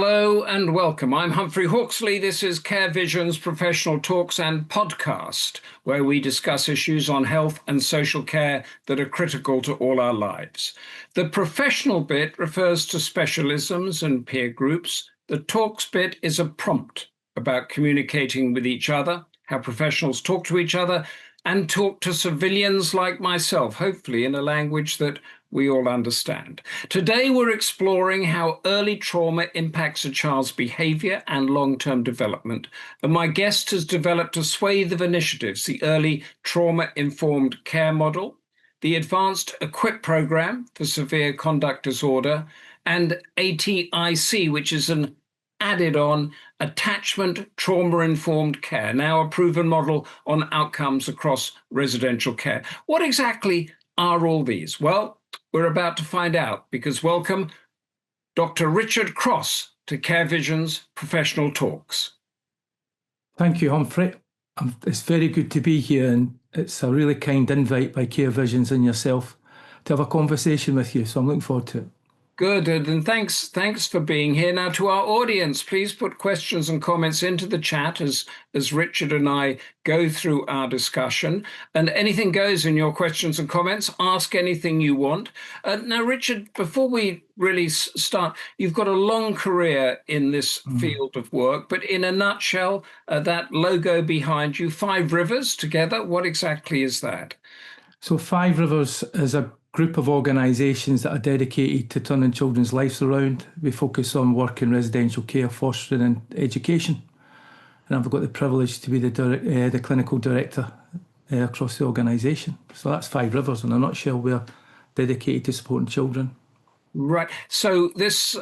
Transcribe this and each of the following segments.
Hello and welcome. I'm Humphrey Hawksley. This is Care Vision's Professional Talks and Podcast, where we discuss issues on health and social care that are critical to all our lives. The professional bit refers to specialisms and peer groups. The talks bit is a prompt about communicating with each other, how professionals talk to each other, and talk to civilians like myself, hopefully in a language that we all understand. Today, we're exploring how early trauma impacts a child's behavior and long-term development. And my guest has developed a swathe of initiatives: the Early Trauma-Informed Care Model, the Advanced EQUIP Program for Severe Conduct Disorder, and ATIC, which is an added-on Attachment Trauma-Informed Care, now a proven model on outcomes across residential care. What exactly are all these? Well, we're about to find out, because welcome Dr. Richard Cross to Care Vision's Professional Talks. Thank you, Humphrey. It's very good to be here, and it's a really kind invite by Care Visions and yourself to have a conversation with you, so I'm looking forward to it. Good, and thanks for being here. Now, to our audience, please put questions and comments into the chat as Richard and I go through our discussion. And anything goes in your questions and comments. Ask anything you want. Now, Richard, before we really start, you've got a long career in this field of work, but in a nutshell, that logo behind you, Five Rivers Together, what exactly is that? So Five Rivers is a group of organisations that are dedicated to turning children's lives around. We focus on work in residential care, fostering and education. And I've got the privilege to be the clinical director across the organisation. So that's Five Rivers in a nutshell. We're dedicated to supporting children. Right. So this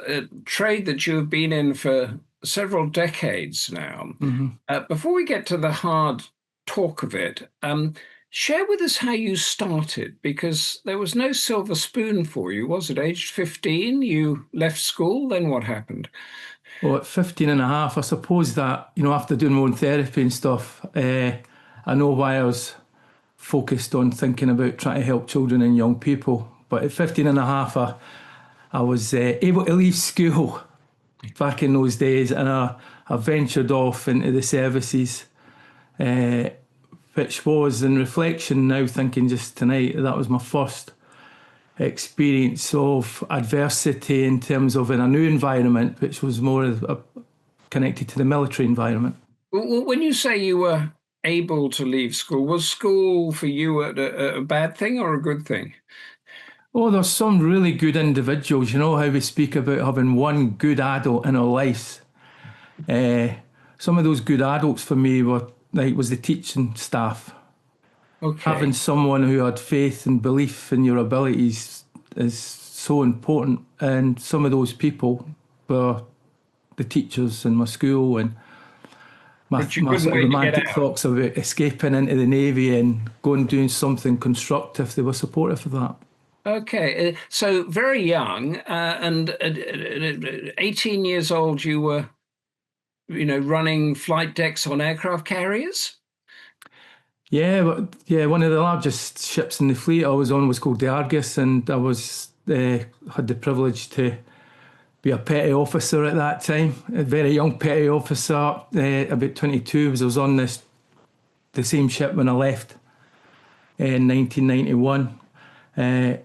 trade that you have been in for several decades now, before we get to the hard talk of it, share with us how you started, because there was no silver spoon for you, was it? Aged 15, you left school, then what happened? Well, at 15 and a half, I suppose that, after doing my own therapy and stuff, I know why I was focused on thinking about trying to help children and young people. But at 15 and a half, I was able to leave school back in those days, and I ventured off into the services, which was, in reflection now, thinking just tonight, that was my first experience of adversity in terms of in a new environment, which was more connected to the military environment. When you say you were able to leave school, was school for you a bad thing or a good thing? Oh, there's some really good individuals. You know how we speak about having one good adult in our lives. Some of those good adults for me was the teaching staff. Okay. Having someone who had faith and belief in your abilities is so important. And some of those people were the teachers in my school, and my romantic thoughts about escaping into the Navy and going and doing something constructive. They were supportive of that. Okay. So very young, and at 18 years old, you were running flight decks on aircraft carriers? Yeah, one of the largest ships in the fleet I was on was called the Argus, and I had the privilege to be a petty officer at that time, a very young petty officer, about 22. I was on the same ship when I left in 1991. And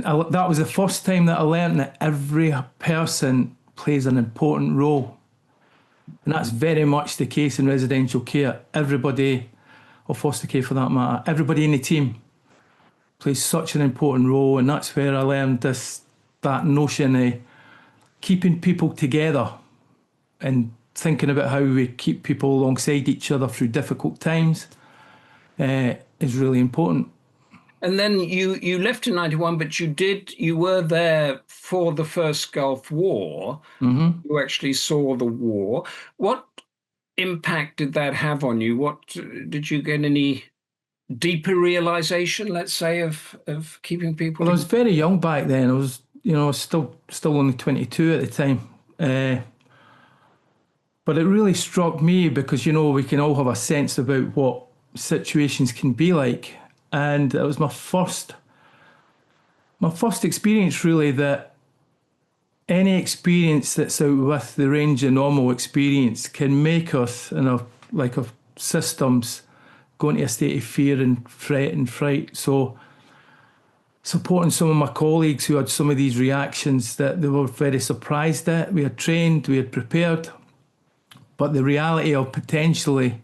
that was the first time that I learned that every person plays an important role. And that's very much the case in residential care. Everybody, or foster care for that matter, everybody in the team plays such an important role. And that's where I learned that notion of keeping people together and thinking about how we keep people alongside each other through difficult times is really important. And then you left in 91, but you were there for the first Gulf War. You actually saw the war. What impact did that have on you? What did you get any deeper realization, let's say, of keeping people? Well, I was very young back then. I was, still only 22 at the time. But it really struck me because, we can all have a sense about what situations can be like. And it was my first experience, really, that any experience that's out with the range of normal experience can make us, in our systems, go into a state of fear and fret and fright. So supporting some of my colleagues who had some of these reactions that they were very surprised at. We had trained, we had prepared, but the reality of potentially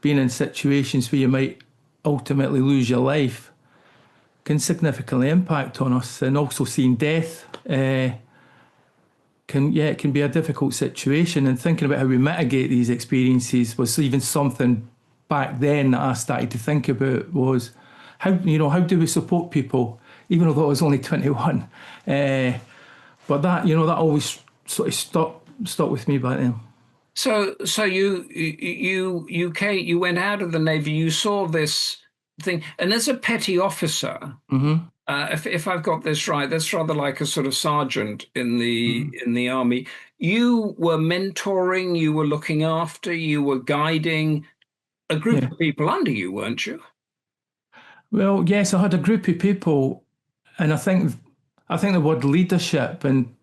being in situations where you might ultimately lose your life can significantly impact on us. And also seeing death it can be a difficult situation. And thinking about how we mitigate these experiences was even something back then that I started to think about, was how do we support people, even although I was only 21. But that always sort of stuck with me back then. So you went out of the Navy, you saw this thing, and as a petty officer, if I've got this right, that's rather like a sort of sergeant in the army. You were mentoring, you were looking after, you were guiding a group of people under you, weren't you? Well, yes, I had a group of people, and I think the word leadership, and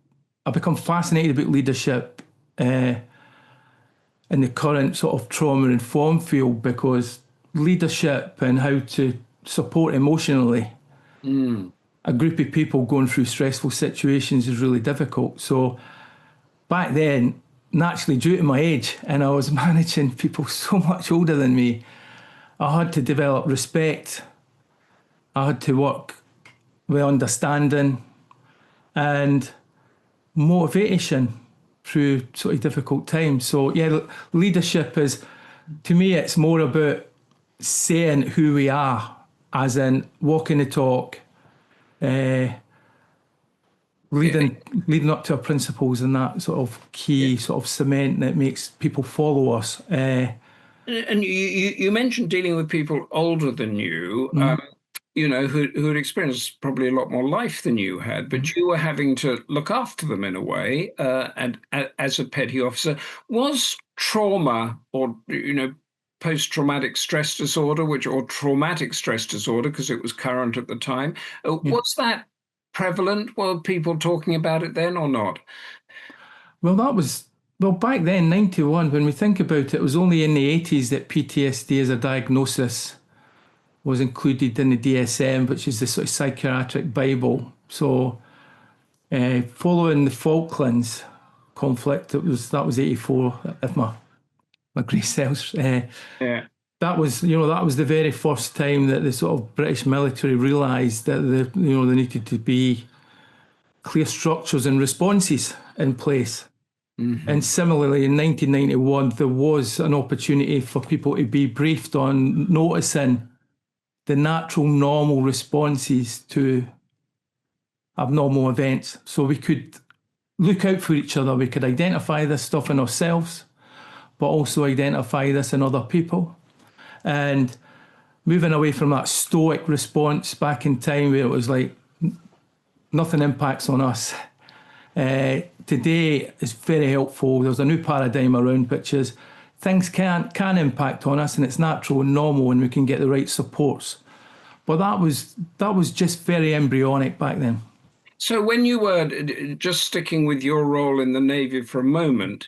I've become fascinated about leadership in the current sort of trauma-informed field, because leadership and how to support emotionally a group of people going through stressful situations is really difficult. So back then, naturally, due to my age, and I was managing people so much older than me, I had to develop respect. I had to work with understanding and motivation through sort of difficult times. So yeah, leadership is, to me, it's more about saying who we are, as in walking the talk, leading up to our principles, and that sort of key sort of cement that makes people follow us. And you mentioned dealing with people older than you, who had experienced probably a lot more life than you had, but you were having to look after them in a way, and as a petty officer. Was trauma, or post-traumatic stress disorder, or traumatic stress disorder, because it was current at the time, was that prevalent? Were people talking about it then or not? Well, back then, 91, when we think about it, it was only in the 80s that PTSD as a diagnosis was included in the DSM, which is the sort of psychiatric Bible. So following the Falklands conflict, that was 84, if my grace serves. That was the very first time that the sort of British military realised that there needed to be clear structures and responses in place. And similarly, in 1991, there was an opportunity for people to be briefed on noticing the natural, normal responses to abnormal events. So we could look out for each other. We could identify this stuff in ourselves, but also identify this in other people. And moving away from that stoic response back in time where it was like, nothing impacts on us. Today is very helpful. There's a new paradigm around, which is things can impact on us, and it's natural and normal, and we can get the right supports. But that was just very embryonic back then. So when you were, just sticking with your role in the Navy for a moment,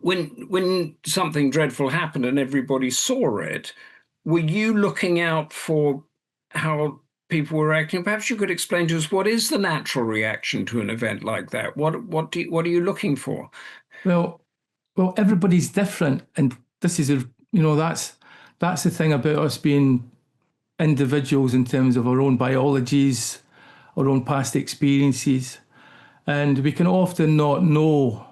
when something dreadful happened and everybody saw it, were you looking out for how people were acting? Perhaps you could explain to us, what is the natural reaction to an event like that? What are you looking for? Well, everybody's different, and this is that's the thing about us being individuals in terms of our own biologies, our own past experiences, and we can often not know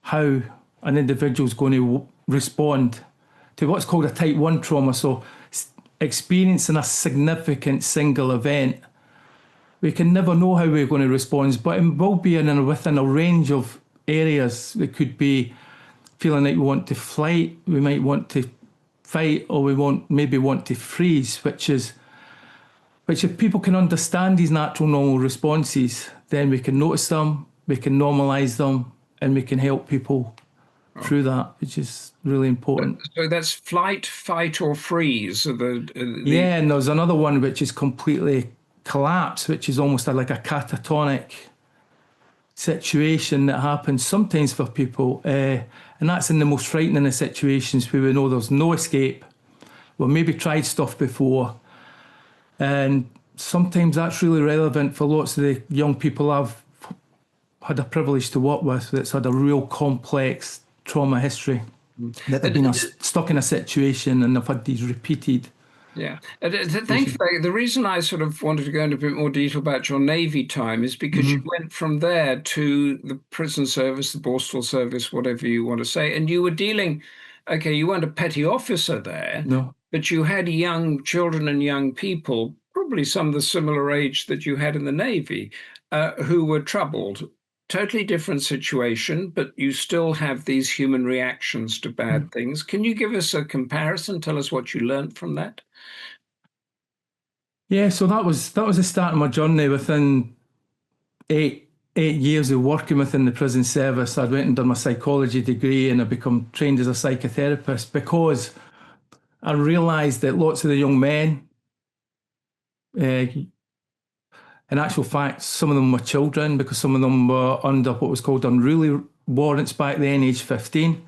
how an individual is going to respond to what's called a type 1 trauma. So experiencing a significant single event, we can never know how we're going to respond, but it will be within a range of areas. It could be feeling like we want to flight, we might want to fight, or we maybe want to freeze, which if people can understand these natural normal responses, then we can notice them, we can normalise them, and we can help people through that, which is really important. So that's flight, fight, or freeze. Yeah, and there's another one which is completely collapse, which is almost like a catatonic situation that happens sometimes for people, and that's in the most frightening of situations where we know there's no escape. We've maybe tried stuff before, and sometimes that's really relevant for lots of the young people I've had a privilege to work with that's had a real complex trauma history, that they've been stuck in a situation and they've had these repeated. Yeah. Thank you. The reason I sort of wanted to go into a bit more detail about your Navy time is because you went from there to the prison service, the Borstal service, whatever you want to say, and you were dealing, okay, you weren't a petty officer there, No. but you had young children and young people, probably some of the similar age that you had in the Navy, who were troubled. Totally different situation, but you still have these human reactions to bad things. Can you give us a comparison? Tell us what you learned from that. Yeah, so that was the start of my journey. Within eight years of working within the prison service, I went and done my psychology degree and I become trained as a psychotherapist because I realised that lots of the young men, in actual fact, some of them were children because some of them were under what was called unruly warrants back then, age 15.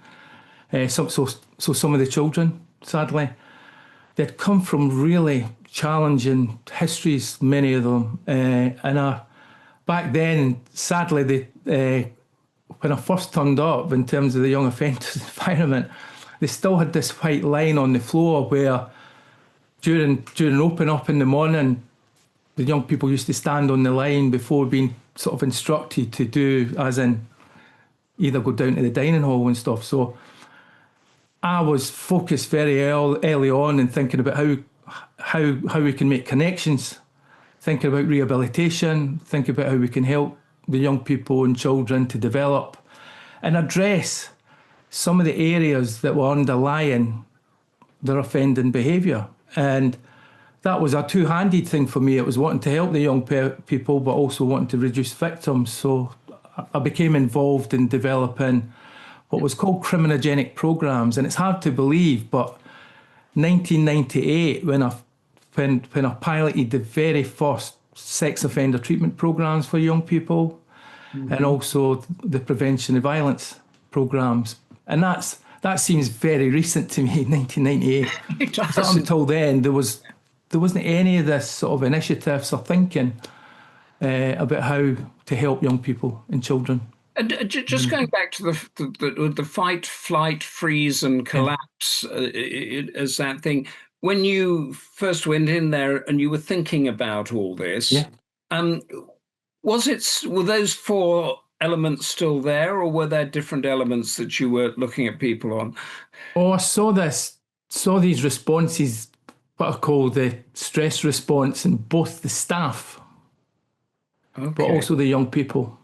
So some of the children, sadly, they'd come from really challenging histories, many of them. Back then, sadly, when I first turned up in terms of the young offenders environment, they still had this white line on the floor where during open up in the morning, the young people used to stand on the line before being sort of instructed to do, as in either go down to the dining hall and stuff. So I was focused very early on in thinking about how we can make connections, thinking about rehabilitation, thinking about how we can help the young people and children to develop and address some of the areas that were underlying their offending behaviour. And that was a two-handed thing for me. It was wanting to help the young people, but also wanting to reduce victims. So I became involved in developing what was called criminogenic programs. And it's hard to believe, but 1998, when I piloted the very first sex offender treatment programs for young people, and also the prevention of violence programs. And that seems very recent to me, 1998. So up until then, there wasn't any of this sort of initiatives or thinking about how to help young people and children. And just going back to the fight, flight, freeze, and collapse as that thing. When you first went in there and you were thinking about all this, were those four elements still there, or were there different elements that you were looking at people on? Oh, I saw these responses, what I call the stress response in both the staff, but also the young people.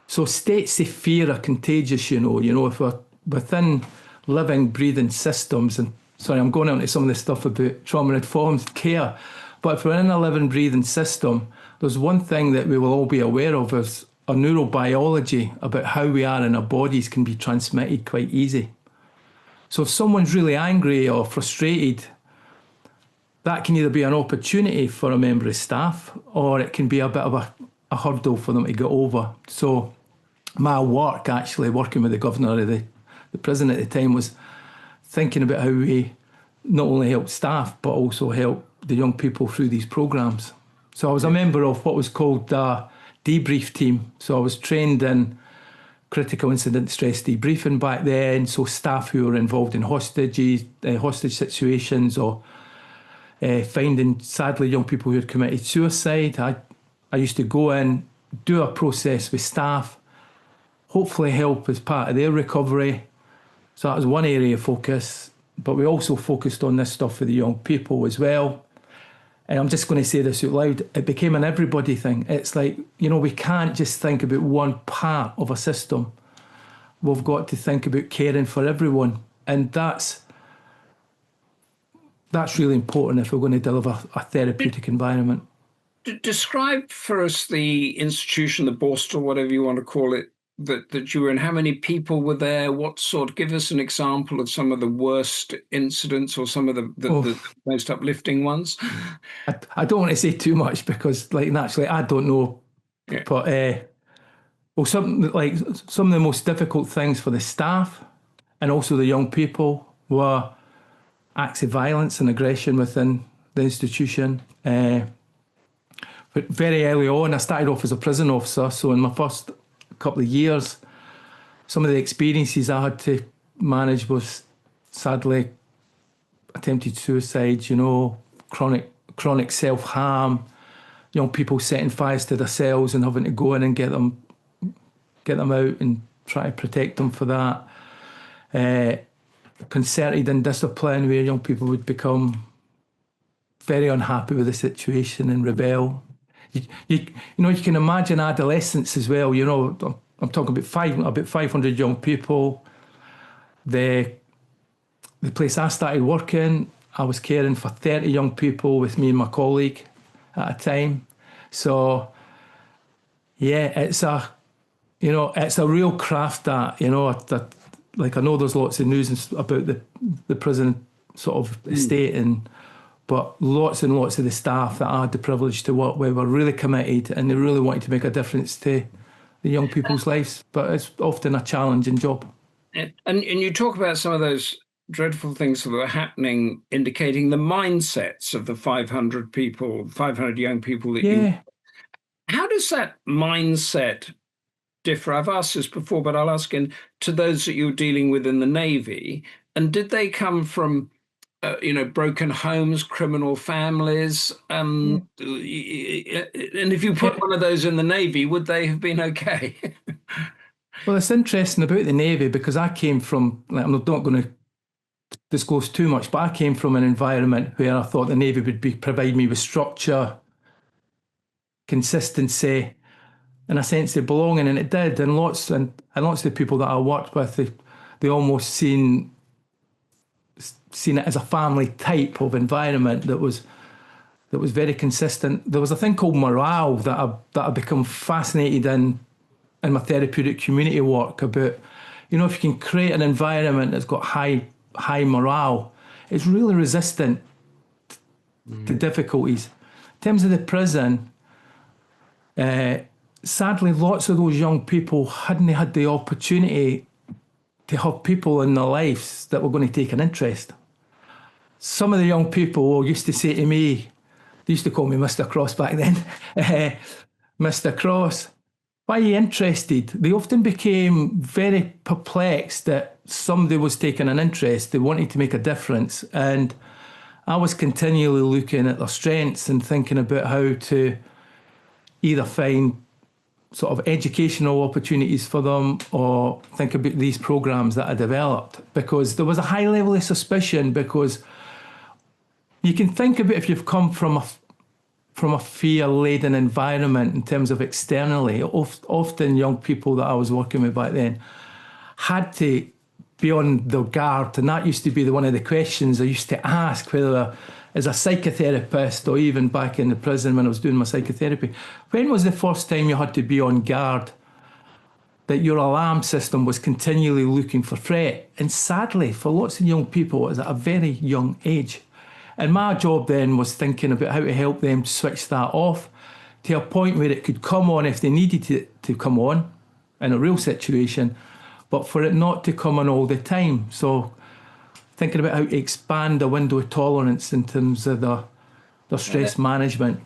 So states of fear are contagious, you know, if we're within living, breathing systems, and sorry, I'm going into some of the stuff about trauma-informed care, but if we're in a living, breathing system, there's one thing that we will all be aware of is our neurobiology about how we are in our bodies can be transmitted quite easy. So if someone's really angry or frustrated, that can either be an opportunity for a member of staff or it can be a bit of a hurdle for them to get over. So my work, actually, working with the governor of the prison at the time, was thinking about how we not only help staff, but also help the young people through these programs. So I was a member of what was called the debrief team. So I was trained in critical incident stress debriefing back then. So staff who were involved in hostage situations or finding, sadly, young people who had committed suicide. I used to go in, do a process with staff, hopefully help as part of their recovery. So that was one area of focus. But we also focused on this stuff for the young people as well. And I'm just going to say this out loud, it became an everybody thing. It's like, we can't just think about one part of a system. We've got to think about caring for everyone. And that's really important if we're going to deliver a therapeutic environment. Describe for us the institution, the Borstal, whatever you want to call it, that you were in. How many people were there? Give us an example of some of the worst incidents or some of the most uplifting ones. I don't want to say too much because, naturally, I don't know. Yeah. But well, some of the most difficult things for the staff and also the young people were acts of violence and aggression within the institution. But very early on, I started off as a prison officer, so in my first couple of years, some of the experiences I had to manage was sadly attempted suicide, chronic self-harm, young people setting fires to their cells and having to go in and get them out and try to protect them for that. Concerted indiscipline where young people would become very unhappy with the situation and rebel. You can imagine adolescence as well. I'm talking about 500 young people. The place I started working, I was caring for 30 young people with me and my colleague at a time. So, yeah, it's a real craft that, I know there's lots of news about the prison sort of estate, but lots and lots of the staff that I had the privilege to work with were really committed and they really wanted to make a difference to the young people's lives. But it's often a challenging job. And you talk about some of those dreadful things that were happening, indicating the mindsets of the 500 young people that you. How does that mindset differ? I've asked this before, but I'll ask again, to those that you're dealing with in the Navy. And did they come from, broken homes, criminal families? And if you put one of those in the Navy, would they have been okay? Well, it's interesting about the Navy because I came from, I'm not going to disclose too much, but I came from an environment where I thought the Navy would provide me with structure, consistency, and a sense of belonging, and it did. And lots of the people that I worked with, they almost seen it as a family type of environment that was very consistent. There was a thing called morale that I become fascinated in my therapeutic community work about, if you can create an environment that's got high morale, it's really resistant to difficulties. In terms of the prison, sadly, lots of those young people hadn't had the opportunity to have people in their lives that were going to take an interest. Some of the young people used to say to me, they used to call me Mr. Cross back then, Mr. Cross, why are you interested? They often became very perplexed that somebody was taking an interest, they wanted to make a difference. And I was continually looking at their strengths and thinking about how to either find sort of educational opportunities for them or think about these programs that I developed, because there was a high level of suspicion, because you can think about if you've come from a fear-laden environment in terms of externally, often young people that I was working with back then had to be on their guard, and that used to be one of the questions I used to ask, whether as a psychotherapist or even back in the prison when I was doing my psychotherapy. When was the first time you had to be on guard that your alarm system was continually looking for threat? And sadly, for lots of young people, it was at a very young age. And my job then was thinking about how to help them switch that off to a point where it could come on if they needed it to come on in a real situation, but for it not to come on all the time. So thinking about how to expand the window of tolerance in terms of the stress management.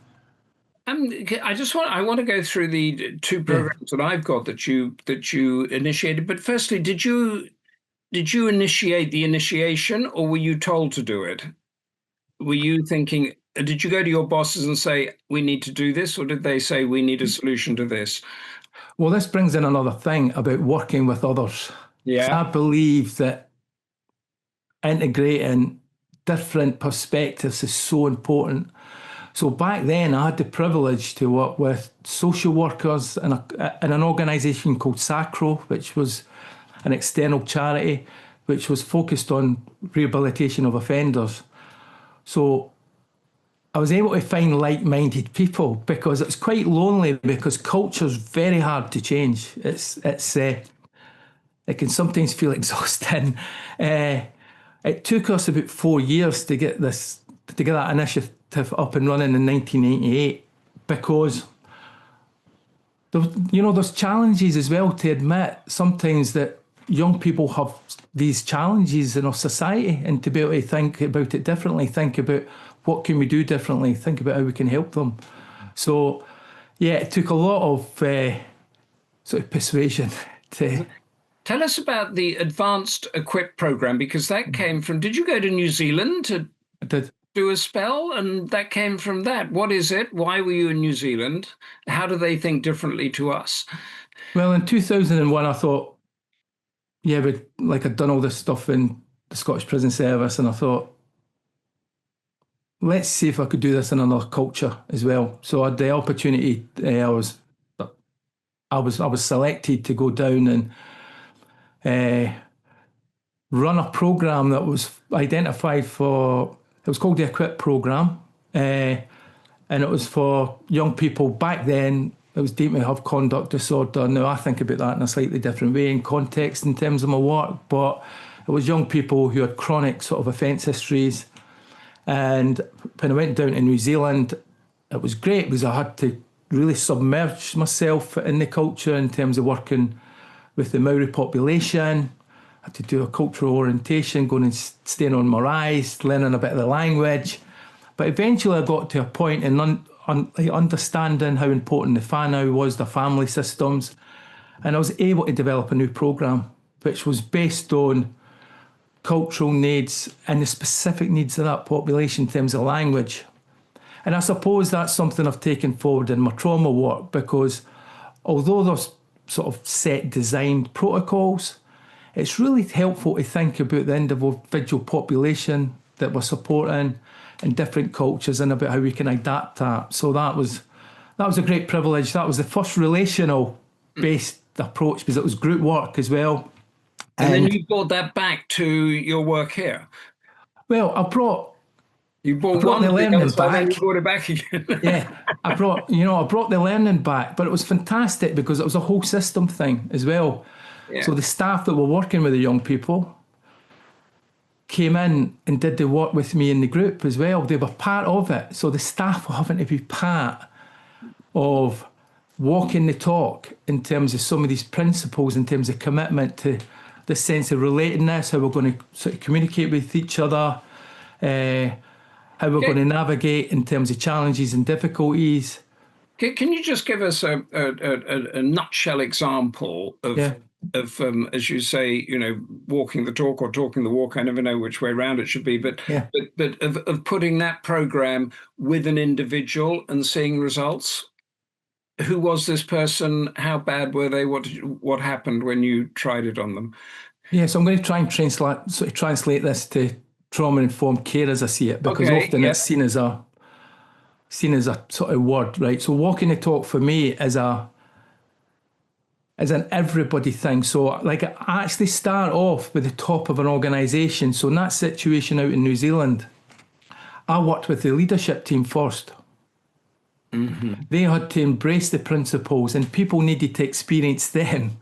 I want to go through the two programs that I've got that you initiated. But firstly, did you initiate the initiation, or were you told to do it? Were you thinking? Did you go to your bosses and say we need to do this, or did they say we need a solution to this? Well, this brings in another thing about working with others. Yeah, I believe that integrating different perspectives is so important. So back then, I had the privilege to work with social workers in an organisation called SACRO, which was an external charity, which was focused on rehabilitation of offenders. So I was able to find like-minded people, because it's quite lonely, because culture's very hard to change. It can sometimes feel exhausting. It took us about 4 years to get that initiative up and running in 1988, because there's challenges as well to admit sometimes that young people have these challenges in our society, and to be able to think about it differently, think about what can we do differently, think about how we can help them. So, yeah, it took a lot of sort of persuasion to... Tell us about the Advanced Equip program, because that came from, did you go to New Zealand to do a spell? And that came from that. What is it? Why were you in New Zealand? How do they think differently to us? Well, in 2001, I thought, yeah, I'd done all this stuff in the Scottish Prison Service, and I thought, let's see if I could do this in another culture as well. So I had the opportunity. I was selected to go down and run a program that was identified for. It was called the Equip program, and it was for young people back then. It was deemed to have conduct disorder. Now I think about that in a slightly different way in context in terms of my work, but it was young people who had chronic sort of offence histories. And when I went down to New Zealand, it was great because I had to really submerge myself in the culture in terms of working with the Maori population. I had to do a cultural orientation, going and staying on maraes, learning a bit of the language. But eventually I got to a point in understanding how important the whānau was, the family systems, and I was able to develop a new programme which was based on cultural needs and the specific needs of that population in terms of language. And I suppose that's something I've taken forward in my trauma work, because although there's sort of set designed protocols, it's really helpful to think about the individual population that we're supporting in different cultures and about how we can adapt that. So that was a great privilege. That was the first relational based approach, because it was group work as well. And then you brought that back to your work here. Well, I brought the learning back. You brought it back again. Yeah, I brought the learning back, but it was fantastic because it was a whole system thing as well. Yeah. So the staff that were working with the young people came in and did the work with me in the group as well. They were part of it. So the staff were having to be part of walking the talk in terms of some of these principles, in terms of commitment to the sense of relatedness, how we're going to sort of communicate with each other, how we're going to navigate in terms of challenges and difficulties. Can you just give us a nutshell example of, as you say, walking the talk or talking the walk? I never know which way around it should be, but of putting that program with an individual and seeing results. Who was this person? How bad were they? What happened when you tried it on them? Yeah, so I'm going to try and translate this to trauma-informed care as I see it, because often it's seen as a sort of word, right? So walking the talk for me is an everybody thing. So I actually start off with the top of an organisation. So in that situation out in New Zealand, I worked with the leadership team first. Mm-hmm. They had to embrace the principles, and people needed to experience them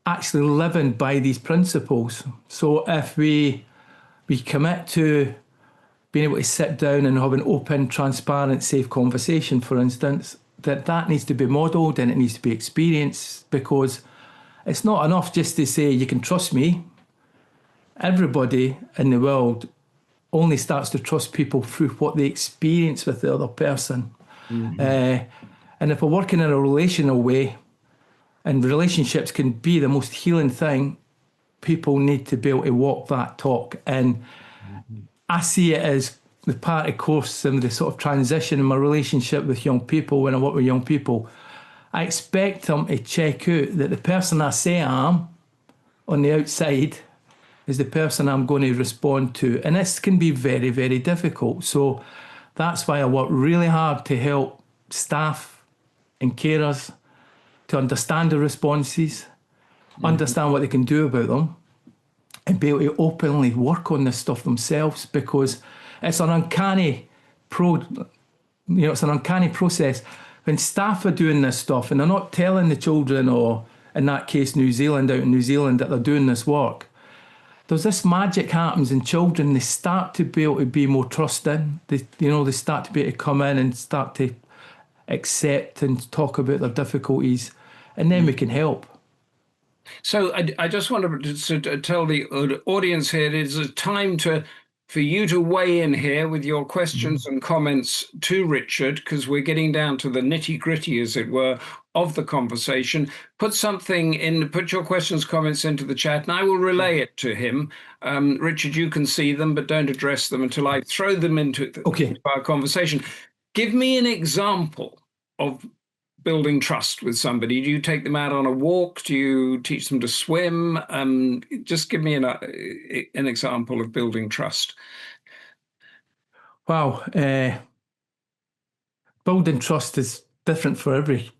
actually living by these principles. So if we commit to being able to sit down and have an open, transparent, safe conversation, for instance, that needs to be modelled and it needs to be experienced, because it's not enough just to say you can trust me. Everybody in the world only starts to trust people through what they experience with the other person. Mm-hmm. And if we're working in a relational way, and relationships can be the most healing thing, people need to be able to walk that talk. And I see it as the part of course and the sort of transition in my relationship with young people. When I work with young people, I expect them to check out that the person I say I am on the outside is the person I'm going to respond to. And this can be very, very difficult. So that's why I work really hard to help staff and carers to understand the responses, understand what they can do about them, and be able to openly work on this stuff themselves, because it's an uncanny process when staff are doing this stuff and they're not telling the children, or in that case New Zealand, out in New Zealand, that they're doing this work. There's this magic happens in children. They start to be able to be more trusting. They start to be able to come in and start to accept and talk about their difficulties, and then we can help. So I just wanted to tell the audience here, it is a time for you to weigh in here with your questions and comments to Richard, because we're getting down to the nitty-gritty, as it were, of the conversation. Put your questions, comments into the chat, and I will relay it to him. Richard, you can see them, but don't address them until I throw them into our conversation. Give me an example of building trust with somebody. Do you take them out on a walk? Do you teach them to swim? Just give me an example of building trust. Wow. Building trust is different for every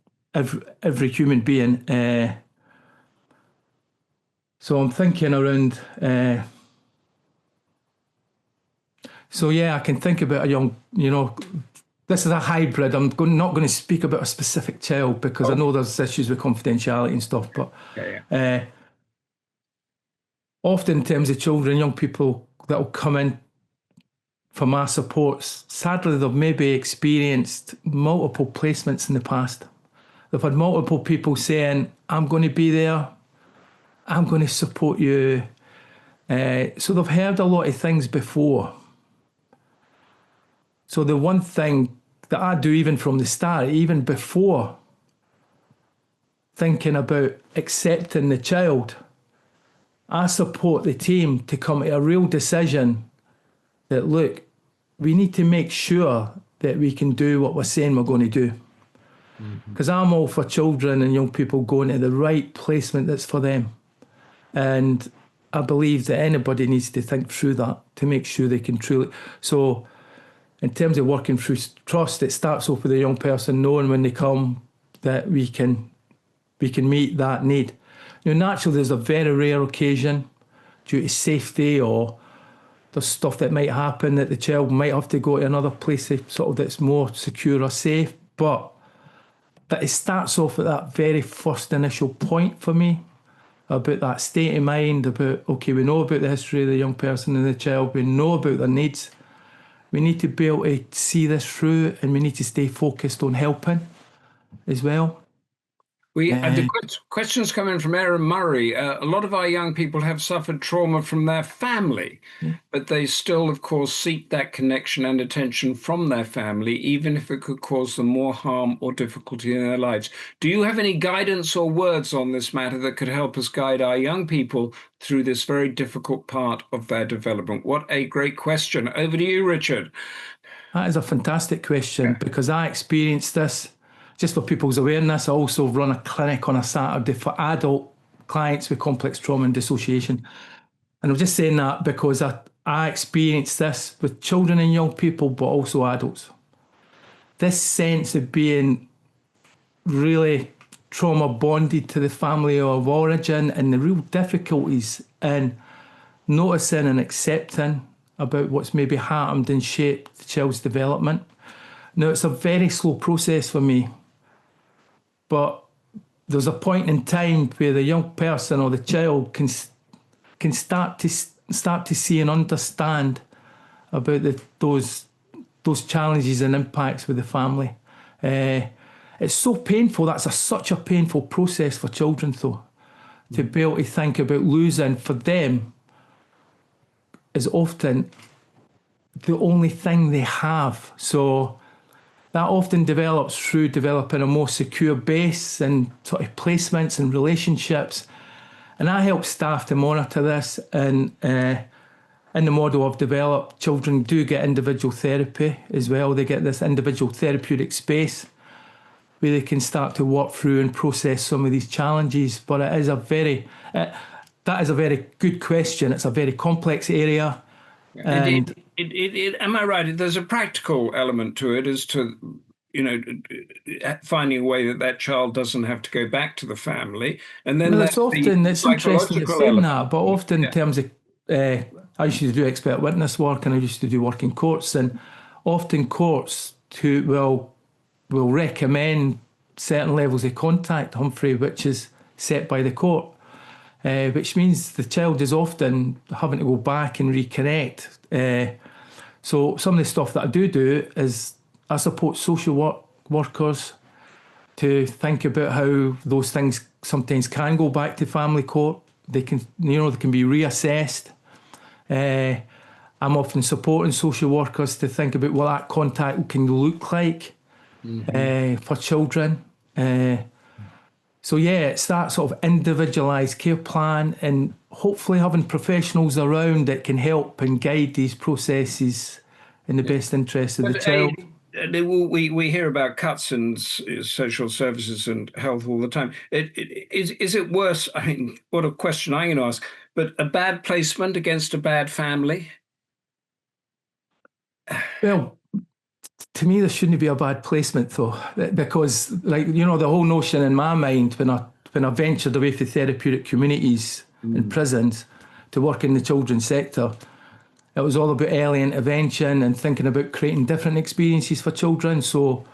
human being. So I'm thinking around... I can think about a young, this is a hybrid. I'm not going to speak about a specific child because I know there's issues with confidentiality and stuff, but often in terms of children, young people that will come in for my supports, sadly, they've maybe experienced multiple placements in the past. They've had multiple people saying, I'm going to be there, I'm going to support you. So they've heard a lot of things before. So the one thing that I do even from the start, even before thinking about accepting the child, I support the team to come to a real decision that, look, we need to make sure that we can do what we're saying we're going to do. Because I'm all for children and young people going to the right placement that's for them. And I believe that anybody needs to think through that to make sure they can truly... So in terms of working through trust, it starts off with a young person knowing when they come that we can meet that need. Naturally, there's a very rare occasion due to safety or there's stuff that might happen that the child might have to go to another place that's more secure or safe. But it starts off at that very first initial point for me, about that state of mind, about, okay, we know about the history of the young person and the child, we know about their needs. We need to be able to see this through and we need to stay focused on helping as well. The questions come in from Aaron Murray. A lot of our young people have suffered trauma from their family, but they still, of course, seek that connection and attention from their family, even if it could cause them more harm or difficulty in their lives. Do you have any guidance or words on this matter that could help us guide our young people through this very difficult part of their development? What a great question. Over to you, Richard. That is a fantastic question because I experienced this. Just for people's awareness, I also run a clinic on a Saturday for adult clients with complex trauma and dissociation. And I'm just saying that because I experienced this with children and young people, but also adults. This sense of being really trauma bonded to the family of origin and the real difficulties in noticing and accepting about what's maybe happened and shaped the child's development. Now, it's a very slow process for me. But there's a point in time where the young person or the child can start to see and understand about those challenges and impacts with the family. It's so painful. That's such a painful process for children, though, to be able to think about losing for them is often the only thing they have. So that often develops through developing a more secure base and sort of placements and relationships. And I help staff to monitor this. And in the model I've developed, children do get individual therapy as well. They get this individual therapeutic space where they can start to work through and process some of these challenges. But that is a very good question. It's a very complex area. And am I right? There's a practical element to it as to, finding a way that child doesn't have to go back to the family. And then it's interesting you're saying that, but often in terms of, I used to do expert witness work and I used to do work in courts, and often courts will recommend certain levels of contact, Humphrey, which is set by the court. Which means the child is often having to go back and reconnect. So some of the stuff that I do is I support social work workers to think about how those things sometimes can go back to family court. They can, they can be reassessed. I'm often supporting social workers to think about what that contact can look like for children. So it's that sort of individualised care plan, and hopefully having professionals around that can help and guide these processes in the best interest of the child. We hear about cuts in social services and health all the time. Is it worse? I mean, what a question I'm going to ask, but a bad placement against a bad family? Well, to me, there shouldn't be a bad placement though, because the whole notion in my mind when I ventured away from therapeutic communities and prisons to work in the children's sector, it was all about early intervention and thinking about creating different experiences for children. So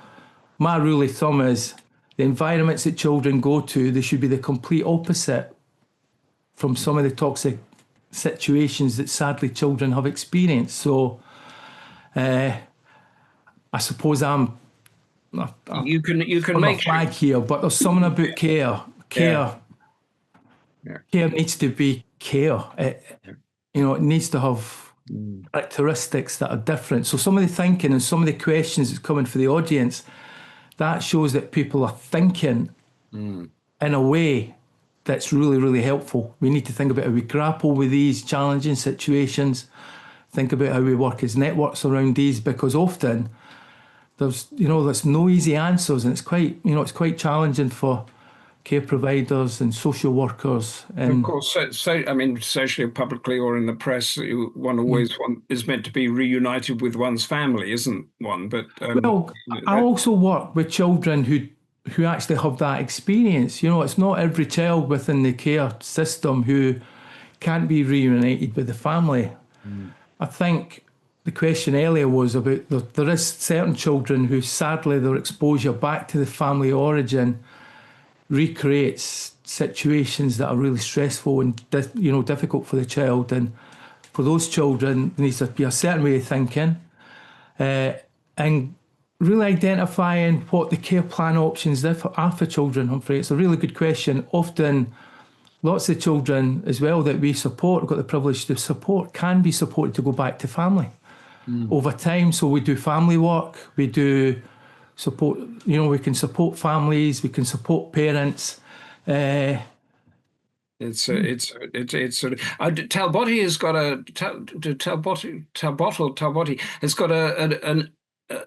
my rule of thumb is the environments that children go to, they should be the complete opposite from some of the toxic situations that sadly children have experienced. So I suppose you can on make my flag here, but there's something about care. Care needs to be care. It needs to have characteristics that are different. So some of the thinking and some of the questions that's coming for the audience, that shows that people are thinking in a way that's really, really helpful. We need to think about how we grapple with these challenging situations, think about how we work as networks around these, because often there's no easy answers, and it's quite challenging for care providers and social workers. And of course, so I mean, socially, publicly, or in the press, one is meant to be reunited with one's family, isn't one? But I also work with children who actually have that experience. It's not every child within the care system who can't be reunited with the family. I think the question earlier was about there is certain children who sadly their exposure back to the family origin recreates situations that are really stressful and difficult for the child. And for those children, there needs to be a certain way of thinking and really identifying what the care plan options are for children, Humphrey. It's a really good question. Often, lots of children as well that we support, got the privilege to support, can be supported to go back to family over time. So we do family work, we do support, we can support families, we can support parents. Talbot has got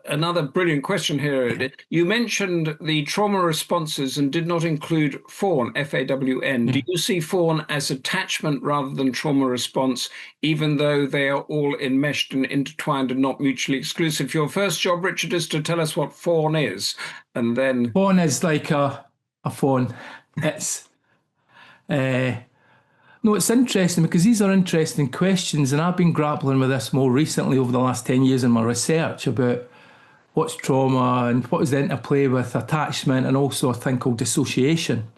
another brilliant question here. You mentioned the trauma responses and did not include fawn, FAWN. Do you see fawn as attachment rather than trauma response, even though they are all enmeshed and intertwined and not mutually exclusive? Your first job, Richard, is to tell us what fawn is, and then fawn is like a fawn. It's no, it's interesting because these are interesting questions, and I've been grappling with this more recently over the last 10 years in my research about what's trauma and what is the interplay with attachment and also a thing called dissociation.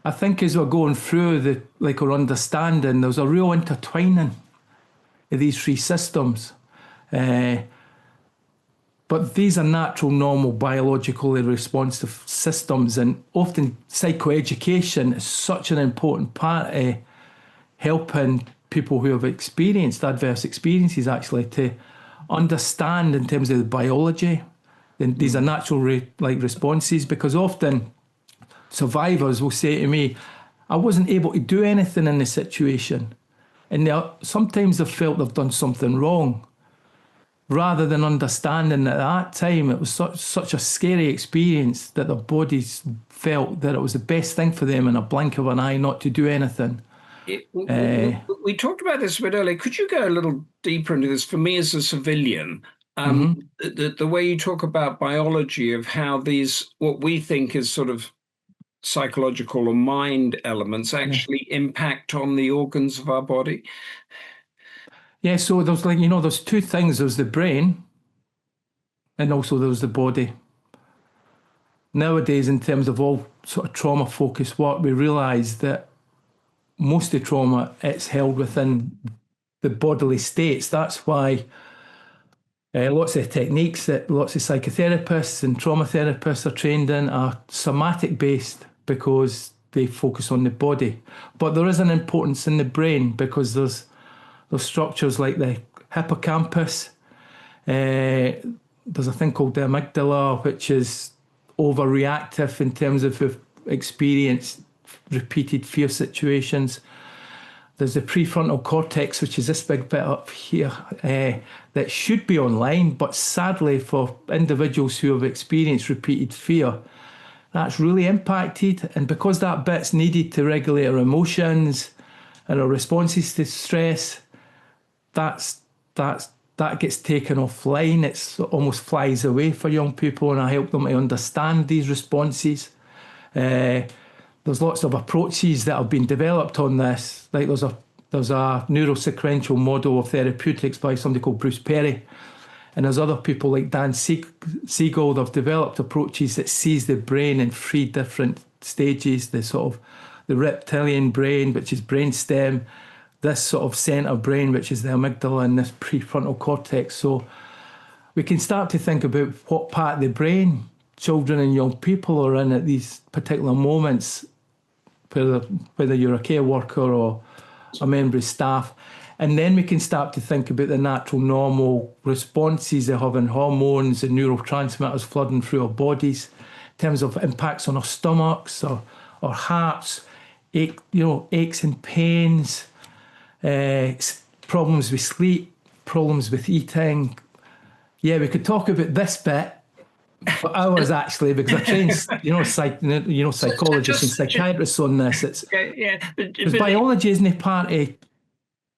I think as we're going through our understanding, there's a real intertwining of these three systems. But these are natural, normal, biologically responsive systems, and often psychoeducation is such an important part of helping people who have experienced adverse experiences actually to understand in terms of the biology. And these are natural responses, because often survivors will say to me, I wasn't able to do anything in the situation. And sometimes they've felt they've done something wrong, rather than understanding that at that time it was such a scary experience that their bodies felt that it was the best thing for them in a blink of an eye not to do anything. We talked about this a bit earlier. Could you go a little deeper into this? For me as a civilian, the way you talk about biology of how these, what we think is sort of psychological or mind elements actually impact on the organs of our body. Yeah, so there's there's two things. There's the brain and also there's the body. Nowadays, in terms of all sort of trauma-focused work, we realise that most of the trauma, it's held within the bodily states. That's why Lots of techniques that lots of psychotherapists and trauma therapists are trained in are somatic based because they focus on the body. But there is an importance in the brain because there's structures like the hippocampus. There's a thing called the amygdala, which is overreactive in terms of we've experienced repeated fear situations. There's the prefrontal cortex, which is this big bit up here, that should be online, but sadly for individuals who have experienced repeated fear, that's really impacted. And because that bit's needed to regulate our emotions and our responses to stress, that gets taken offline. It almost flies away for young people, and I help them to understand these responses. There's lots of approaches that have been developed on this. Like there's a neurosequential model of therapeutics by somebody called Bruce Perry, and there's other people like Dan Siegel that have developed approaches that sees the brain in 3 different stages. The reptilian brain, which is brainstem, this sort of centre brain, which is the amygdala, and this prefrontal cortex. So we can start to think about what part of the brain children and young people are in at these particular moments, whether you're a care worker or a member of staff. And then we can start to think about the natural, normal responses of having hormones and neurotransmitters flooding through our bodies in terms of impacts on our stomachs or hearts, aches and pains, problems with sleep, problems with eating. Yeah, we could talk about this bit for hours actually, because I train, psychologists and psychiatrists on this. Because biology isn't part of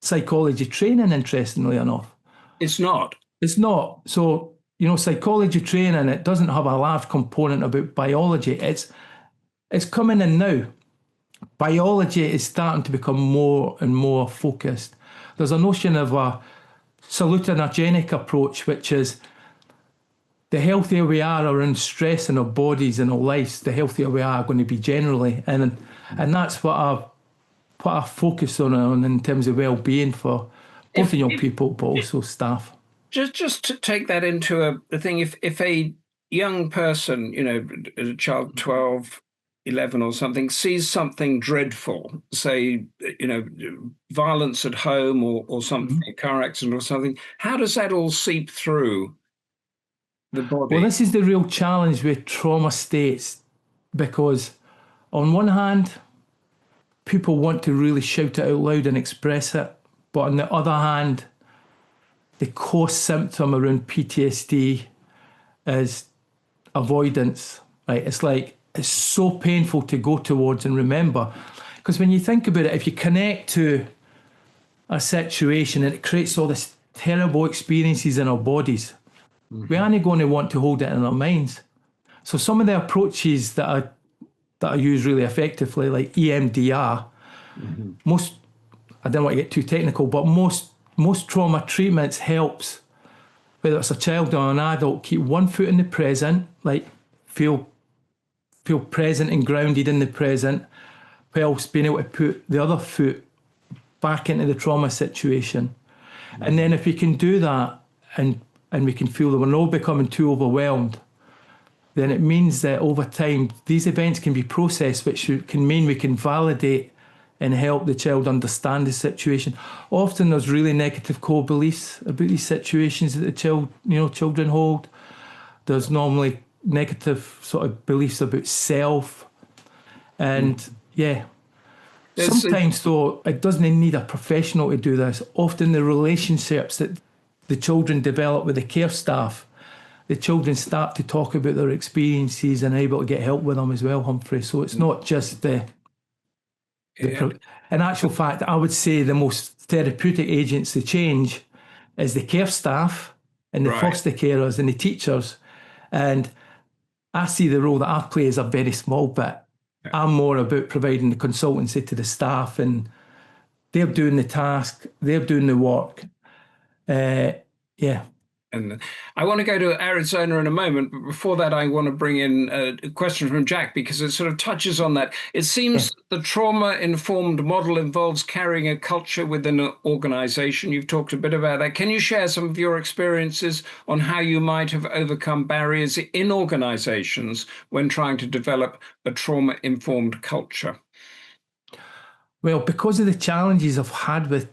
psychology training, interestingly enough. It's not. It's not. So, psychology training, it doesn't have a large component about biology. It's coming in now. Biology is starting to become more and more focused. There's a notion of a salutinogenic approach, which is the healthier we are around stress in our bodies and our lives, the healthier we are going to be generally. And that's what I focus on in terms of well-being for both young people, but also staff. Just to take that into a thing, if a young person, a child 12, 11 or something, sees something dreadful, say, violence at home or something, a car accident or something, how does that all seep through the body? Well, this is the real challenge with trauma states, because on one hand, people want to really shout it out loud and express it. But on the other hand, the core symptom around PTSD is avoidance, right? It's so painful to go towards and remember. Because when you think about it, if you connect to a situation and it creates all these terrible experiences in our bodies, we aren't going to want to hold it in our minds. So some of the approaches that I use really effectively, like EMDR, I don't want to get too technical, but most trauma treatments helps, whether it's a child or an adult, keep one foot in the present, like feel present and grounded in the present, whilst being able to put the other foot back into the trauma situation. And then if we can do that and we can feel that we're not becoming too overwhelmed, then it means that over time, these events can be processed, which can mean we can validate and help the child understand the situation. Often there's really negative core beliefs about these situations that children hold. There's normally negative sort of beliefs about self. And sometimes though, it doesn't need a professional to do this. Often the relationships that the children develop with the care staff, the children start to talk about their experiences and are able to get help with them as well, Humphrey. So it's not just in actual fact, I would say the most therapeutic agents to change is the care staff and the foster carers and the teachers. And I see the role that I play as a very small bit. I'm more about providing the consultancy to the staff, and they're doing the task, they're doing the work. And I want to go to Arizona in a moment, but before that, I want to bring in a question from Jack because it sort of touches on that. It Yeah. seems the trauma-informed model involves carrying a culture within an organization. You've talked a bit about that. Can you share some of your experiences on how you might have overcome barriers in organizations when trying to develop a trauma-informed culture? Well, because of the challenges I've had with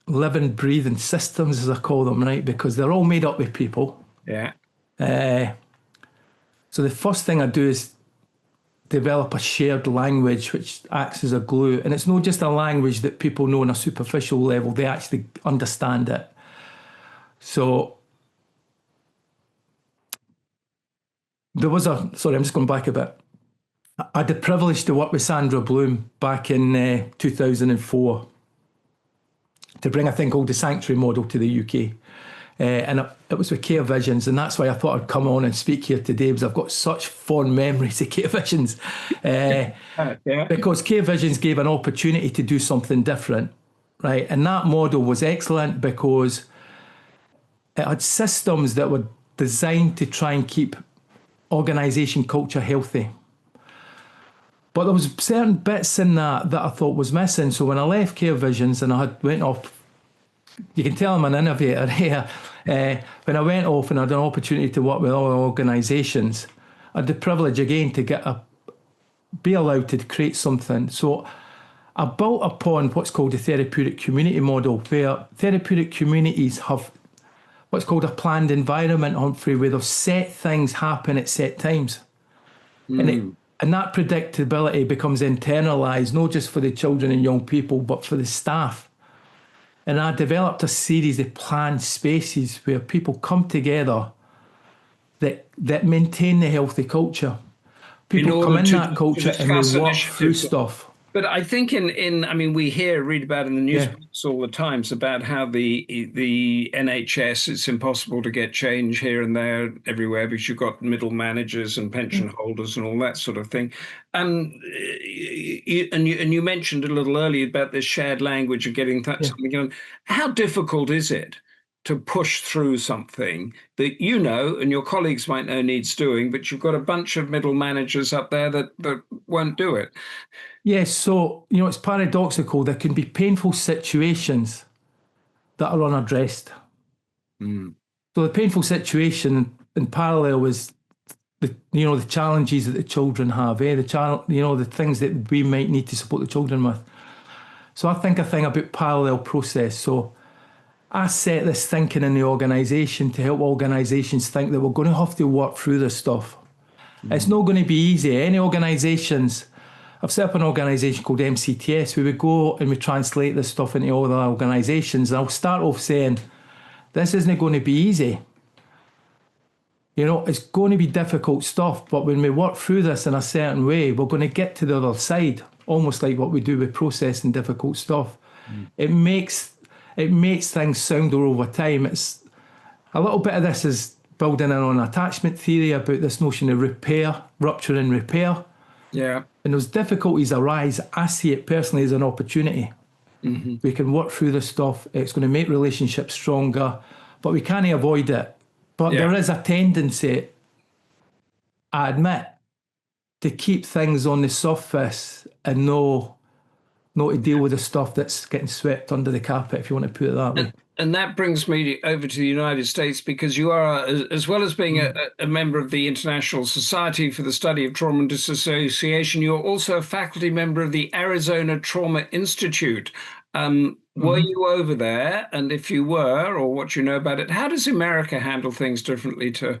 living, breathing systems, as I call them, right? Because they're all made up with people. Yeah. So the first thing I do is develop a shared language which acts as a glue. And it's not just a language that people know on a superficial level, they actually understand it. So there was sorry, I'm just going back a bit. I had the privilege to work with Sandra Bloom back in 2004 to bring a thing called the Sanctuary Model to the UK. And it was with Care Visions, and that's why I thought I'd come on and speak here today, because I've got such fond memories of Care Visions. Because Care Visions gave an opportunity to do something different, right? And that model was excellent because it had systems that were designed to try and keep organisation culture healthy. But there was certain bits in that I thought was missing. So when I left Care Visions and I went off, you can tell I'm an innovator here. When I went off and I had an opportunity to work with other organisations, I had the privilege again to be allowed to create something. So I built upon what's called the therapeutic community model, where therapeutic communities have what's called a planned environment, Humphrey, where they've set things happen at set times. And that predictability becomes internalised, not just for the children and young people, but for the staff. And I developed a series of planned spaces where people come together that maintain the healthy culture. People come in that culture and we work through stuff. But I think I mean, read about in the newspapers all the times about how the NHS, it's impossible to get change here and there everywhere because you've got middle managers and pension holders and all that sort of thing. And you mentioned a little earlier about this shared language of getting something going. How difficult is it to push through something that you know and your colleagues might know needs doing, but you've got a bunch of middle managers up there that won't do it? Yes, so, it's paradoxical. There can be painful situations that are unaddressed. So the painful situation in parallel is the challenges that the children have, the things that we might need to support the children with. So I think a thing about parallel process. So I set this thinking in the organisation to help organisations think that we're going to have to work through this stuff. It's not going to be easy. Any organisations, I've set up an organisation called MCTS where we go and we translate this stuff into all the organisations. And I'll start off saying, this isn't going to be easy. It's going to be difficult stuff, but when we work through this in a certain way, we're going to get to the other side, almost like what we do with processing difficult stuff. It makes things sounder over time. It's a little bit of this is building in on attachment theory about this notion of repair, rupture and repair. Yeah. And those difficulties arise, I see it personally as an opportunity. We can work through this stuff. It's going to make relationships stronger, but we can't avoid it. But there is a tendency, I admit, to keep things on the surface and not to deal with the stuff that's getting swept under the carpet, if you want to put it that way. And that brings me over to the United States, because you are, as well as being a member of the International Society for the Study of Trauma and Dissociation, you're also a faculty member of the Arizona Trauma Institute. Were you over there? And if you were, or what you know about it, how does America handle things differently to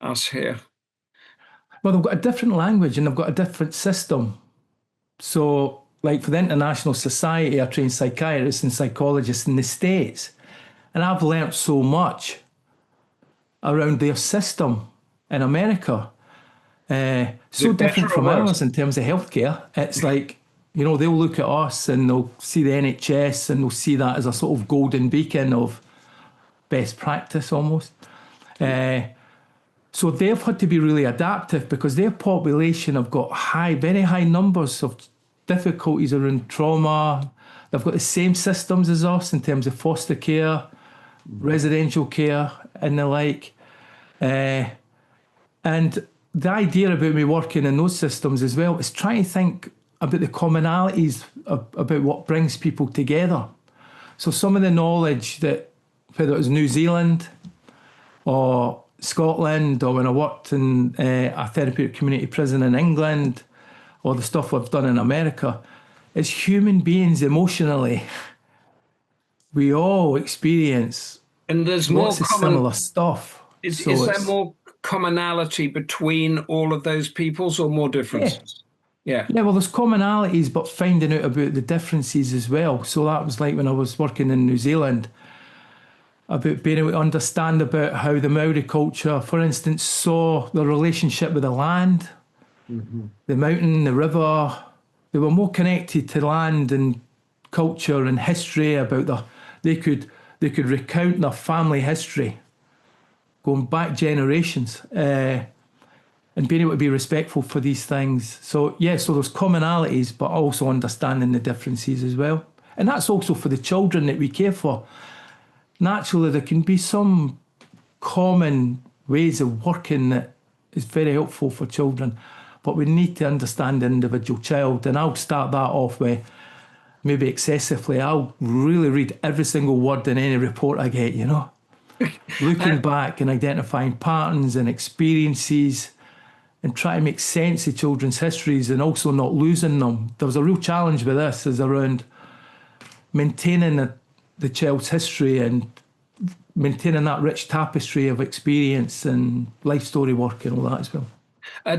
us here? Well, they've got a different language and they've got a different system. So, like for the International Society, I train psychiatrists and psychologists in the States. And I've learnt so much around their system in America. So different from ours in terms of healthcare. It's like, they'll look at us and they'll see the NHS and they'll see that as a sort of golden beacon of best practice almost. So they've had to be really adaptive because their population have got very high numbers of difficulties around trauma. They've got the same systems as us in terms of foster care. residential care and the like. And the idea about me working in those systems as well is trying to think about the commonalities about what brings people together. So some of the knowledge that, whether it was New Zealand or Scotland, or when I worked in a therapeutic community prison in England, or the stuff I've done in America, as human beings emotionally, we all experience And there's more lots of similar stuff. Is there more commonality between all of those peoples, or more differences? Yeah. Yeah, well, there's commonalities, but finding out about the differences as well. So that was like when I was working in New Zealand, about being able to understand about how the Maori culture, for instance, saw the relationship with the land, the mountain, the river. They were more connected to land and culture and history. They could recount their family history going back generations, and being able to be respectful for these things. So so there's commonalities, but also understanding the differences as well. And that's also for the children that we care for. Naturally, there can be some common ways of working that is very helpful for children, but we need to understand the individual child. And I'll start that off with, maybe excessively, I'll really read every single word in any report I get, looking back and identifying patterns and experiences, and try to make sense of children's histories and also not losing them. There was a real challenge with this, is around maintaining the child's history and maintaining that rich tapestry of experience and life story work and all that as well.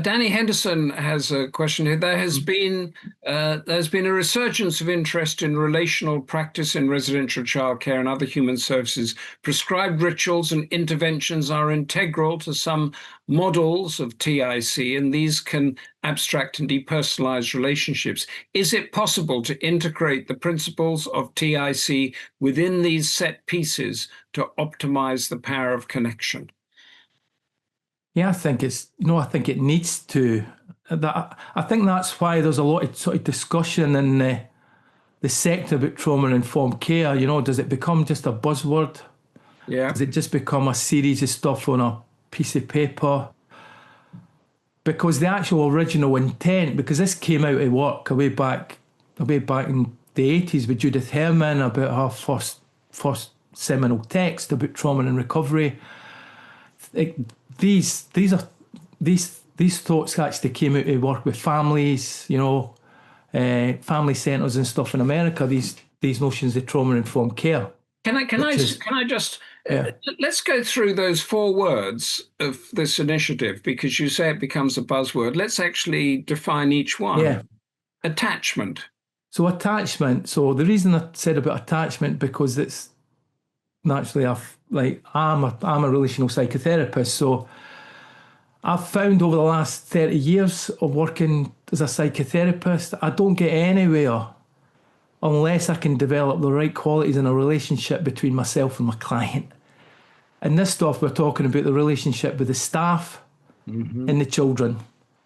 Danny Henderson has a question here. There's been a resurgence of interest in relational practice in residential childcare and other human services. Prescribed rituals and interventions are integral to some models of TIC, and these can abstract and depersonalize relationships. Is it possible to integrate the principles of TIC within these set pieces to optimize the power of connection? Yeah, I think it needs to. I think that's why there's a lot of sort of discussion in the sector about trauma-informed care. Does it become just a buzzword? Yeah. Does it just become a series of stuff on a piece of paper? Because the actual original intent, because this came out of work way back in the 80s with Judith Herman about her first seminal text about trauma and recovery. These thoughts actually came out of work with families, family centres and stuff in America. These notions of trauma-informed care. Can I just let's go through those 4 words of this initiative, because you say it becomes a buzzword. Let's actually define each one. Yeah. Attachment. So attachment. So the reason I said about attachment, because it's naturally I'm a relational psychotherapist, so I've found over the last 30 years of working as a psychotherapist, I don't get anywhere unless I can develop the right qualities in a relationship between myself and my client. And this stuff, we're talking about the relationship with the staff and the children.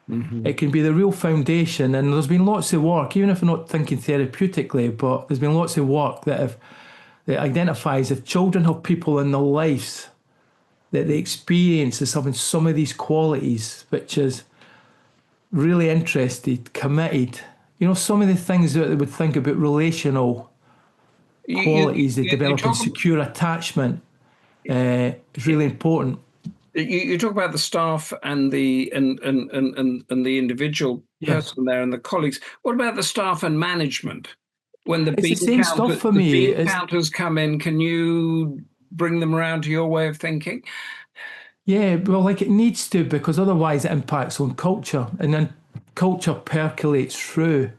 It can be the real foundation, and there's been lots of work, even if I'm not thinking therapeutically, but there's been lots of work that identifies if children have people in their lives that they experience as having some of these qualities, which is really interested, committed. Some of the things that they would think about relational qualities they develop in secure attachment is really important. You talk about the staff and the individual person there and the colleagues. What about the staff and management? When the bean counters come in, can you bring them around to your way of thinking? Yeah, well, it needs to, because otherwise it impacts on culture, and then culture percolates through,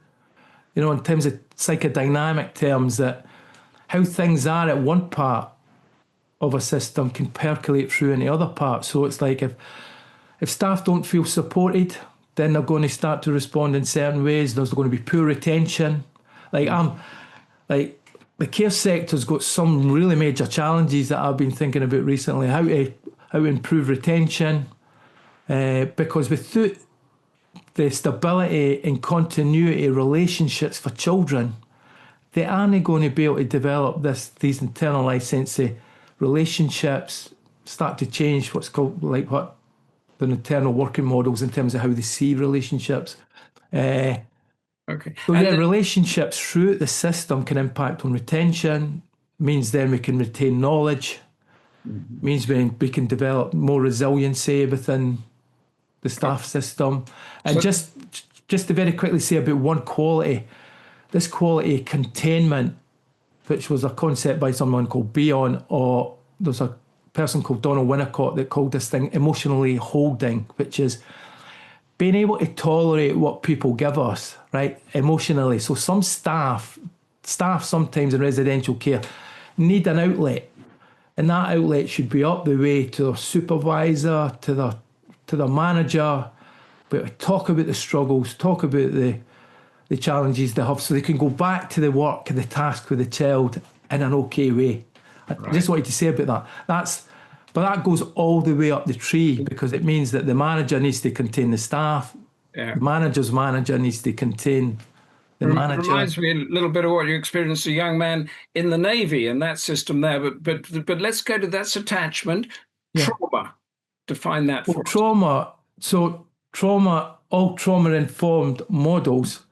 in terms of psychodynamic terms, that how things are at one part of a system can percolate through in the other part. So it's like if staff don't feel supported, then they're going to start to respond in certain ways. There's going to be poor retention. The care sector's got some really major challenges that I've been thinking about recently. How to improve retention, because without the stability and continuity of relationships for children, they aren't going to be able to develop these internalized sense of relationships start to change what's called like what the internal working models in terms of how they see relationships. Okay. So And yeah, relationships throughout the system can impact on retention, means then we can retain knowledge, means we can develop more resiliency within the staff system. And so, just to very quickly say about one quality, this quality containment, which was a concept by someone called Bion, or there's a person called Donald Winnicott that called this thing emotionally holding, which is being able to tolerate what people give us, right, emotionally. So some staff sometimes in residential care need an outlet, and that outlet should be up the way to their supervisor, to the manager, but talk about the struggles, talk about the challenges they have, so they can go back to the work and the task with the child in an okay way. I just wanted to say about that. But that goes all the way up the tree, because it means that the manager needs to contain the staff. yeah. The manager's manager needs to contain the manager. Reminds me a little bit of what you experienced as a young man in the Navy and that system there. But let's go to that's attachment, Yeah. trauma. Define that Well, for us. trauma. So all trauma-informed models.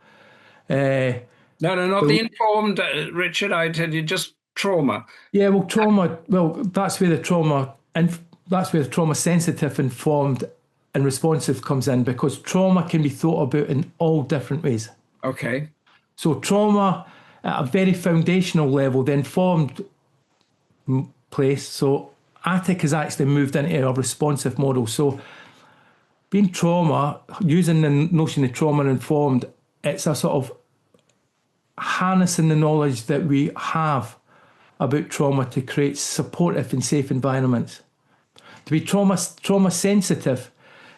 No, not the informed, Richard. I tell you, just trauma. Yeah, well, trauma. Well, that's where the trauma and that's where the trauma sensitive, informed, and responsive comes in, because trauma can be thought about in all different ways. Okay. So trauma at a very foundational level, the informed place. So ATIC has actually moved into a responsive model. So being trauma, using the notion of trauma informed, it's a sort of harnessing the knowledge that we have about trauma to create supportive and safe environments. To be trauma sensitive,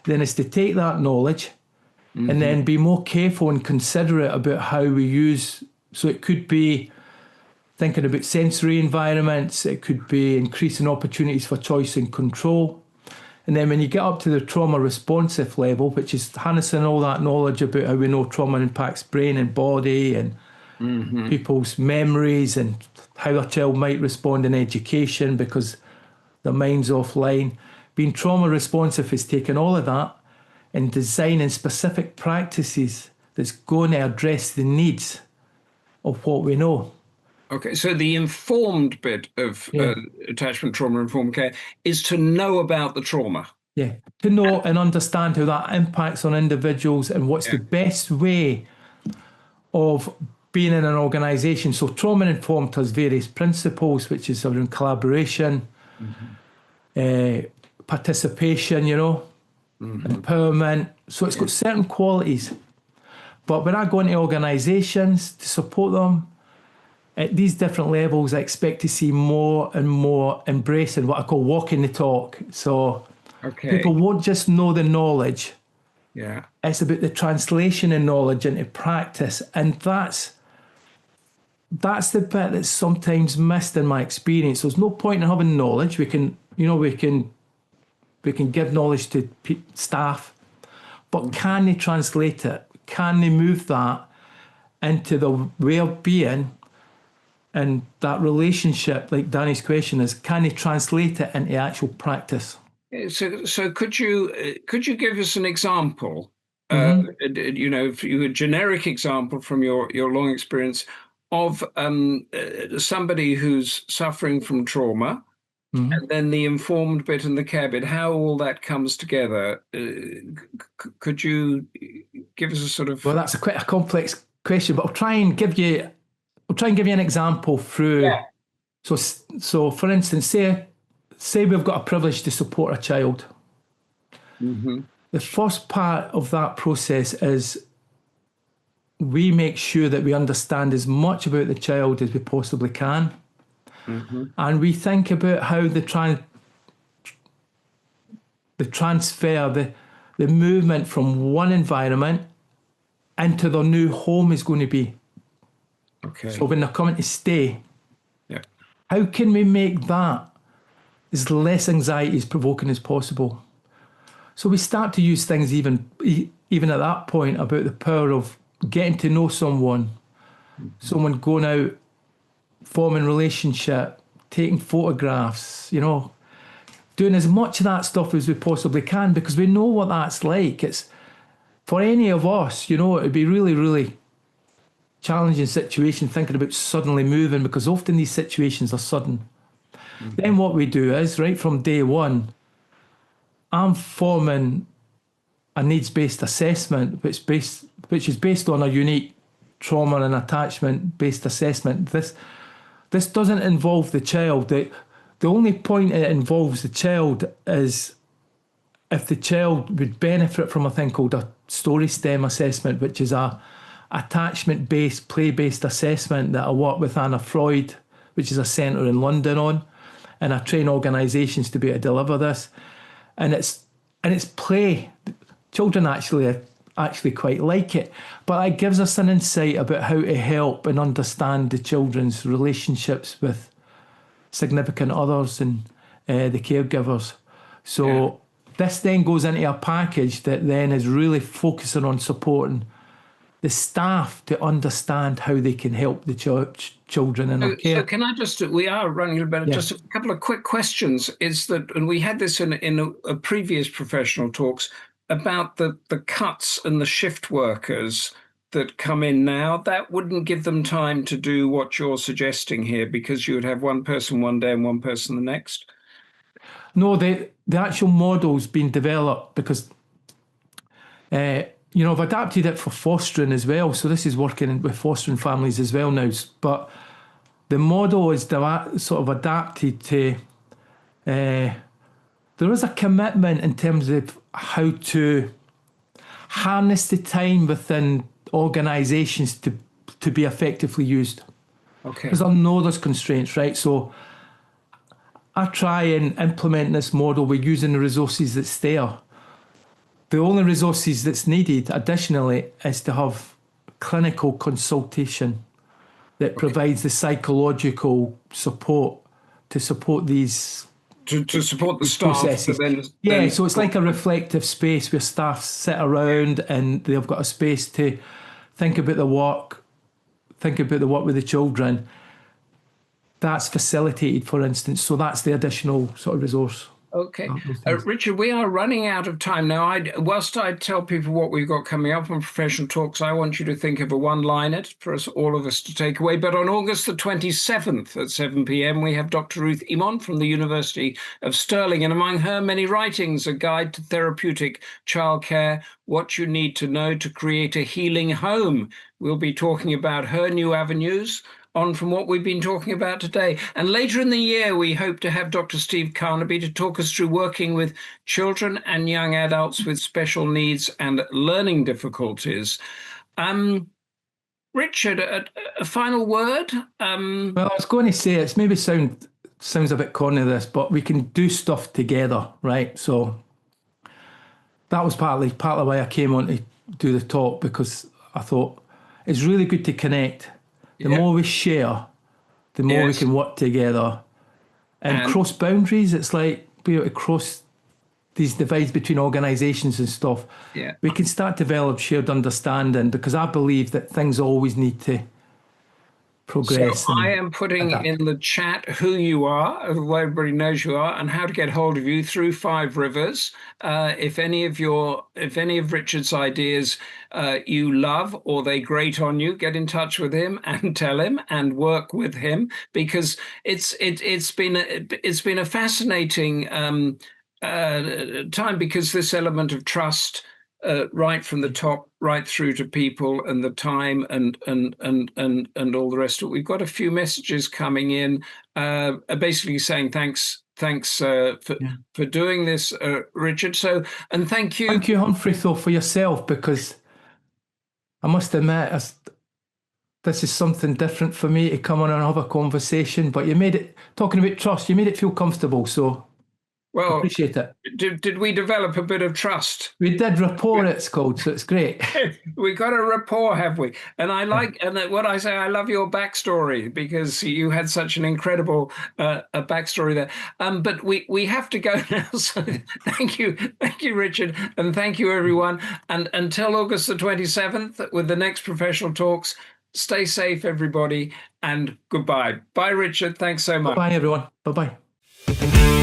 then is to take that knowledge and then be more careful and considerate about how we use. So it could be thinking about sensory environments, it could be increasing opportunities for choice and control. And then when you get up to the trauma responsive level, which is harnessing all that knowledge about how we know trauma impacts brain and body and people's memories and how a child might respond in education because their mind's offline. Being trauma responsive is taking all of that and designing specific practices that's going to address the needs of what we know. Okay, so the informed bit of attachment trauma informed care is to know about the trauma. Yeah, to know and understand how that impacts on individuals and what's the best way of being in an organisation. So trauma informed has various principles, which is around collaboration, participation, empowerment. So it's got certain qualities. But when I go into organisations to support them, at these different levels, I expect to see more and more embracing what I call walking the talk. So people won't just know the knowledge. Yeah. It's about the translation of knowledge into practice. And that's the bit that's sometimes missed in my experience. There's no point in having knowledge. We can give knowledge to staff, but can they translate it? Can they move that into the way of being? And that relationship, like Danny's question is, can they translate it into actual practice? So could you give us an example? If you a generic example from your long experience of somebody who's suffering from trauma, and then the informed bit and the care bit, how all that comes together. Could you give us a sort of? Well, that's quite a complex question, but I'll try and give you an example through. Yeah. So for instance, say we've got a privilege to support a child. The first part of that process is we make sure that we understand as much about the child as we possibly can. And we think about how the transfer, the movement from one environment into their new home is going to be. Okay. So when they're coming to stay, how can we make that as less anxiety provoking as possible? So we start to use things even at that point about the power of getting to know someone going out, forming relationship, taking photographs, doing as much of that stuff as we possibly can, because we know what that's like. It's for any of us, it'd be really, really challenging situation thinking about suddenly moving, because often these situations are sudden. Then what we do is, right from day one, I'm forming a needs-based assessment, which is based on a unique trauma and attachment-based assessment. This doesn't involve the child. The only point it involves the child is if the child would benefit from a thing called a story STEM assessment, which is a attachment-based, play-based assessment that I work with Anna Freud, which is a centre in London on, and I train organisations to be able to deliver this. And it's play. Children actually quite like it, but it gives us an insight about how to help and understand the children's relationships with significant others and the caregivers. So this then goes into a package that then is really focusing on supporting the staff to understand how they can help the children in their care. So can I we are running a little bit, just a couple of quick questions. Is that, and we had this in a previous professional talks about the cuts and the shift workers that come in now. That wouldn't give them time to do what you're suggesting here, because you would have one person one day and one person the next. No, the actual model's been developed because I've adapted it for fostering as well. So this is working with fostering families as well now. But the model is sort of adapted to, there is a commitment in terms of how to harness the time within organisations to be effectively used. Okay. Because I know there's constraints, right? So I try and implement this model with using the resources that's there. The only resources that's needed additionally is to have clinical consultation that provides the psychological support to support these to support the staff. So it's like a reflective space where staff sit around and they've got a space to think about the work with the children. That's facilitated, for instance. So that's the additional sort of resource. Okay. Richard, we are running out of time now. Whilst I tell people what we've got coming up on Professional Talks, I want you to think of a one-liner for all of us to take away. But on August the 27th at 7 p.m, we have Dr. Ruth Imon from the University of Stirling, and among her many writings, A Guide to Therapeutic Childcare, What You Need to Know to Create a Healing Home. We'll be talking about her new avenues on from what we've been talking about today. And later in the year, we hope to have Dr. Steve Carnaby to talk us through working with children and young adults with special needs and learning difficulties. Richard, a final word? Well, I was going to say, it's maybe sounds a bit corny, this, but we can do stuff together, right? So that was partly why I came on to do the talk, because I thought it's really good to connect. The more we share, the more we can work together and cross boundaries. It's like be able to cross these divides between organisations and stuff. Yeah. We can start to develop shared understanding, because I believe that things always need to progress. So I am putting in the chat who you are, everybody knows you are, and how to get hold of you through Five Rivers. If any of Richard's ideas you love or they grate on you, get in touch with him and tell him and work with him, because it's been a fascinating time, because this element of trust, right from the top right through to people, and the time and all the rest of it. We've got a few messages coming in basically saying thanks for doing this, Richard. So, and thank you Humphrey, though, for yourself, because I must admit this is something different for me to come on and have a conversation, but you made it, talking about trust, you made it feel comfortable, so well, appreciate it. Did we develop a bit of trust? We did. Rapport, it's called, so it's great. We got a rapport, have we? And I like, and what I say, I love your backstory, because you had such an incredible a backstory there. But we have to go now. So thank you, Richard, and thank you, everyone. And until August the 27th with the next Professional Talks, Stay safe, everybody, and goodbye. Bye, Richard. Thanks so much. Bye, everyone. Bye-bye.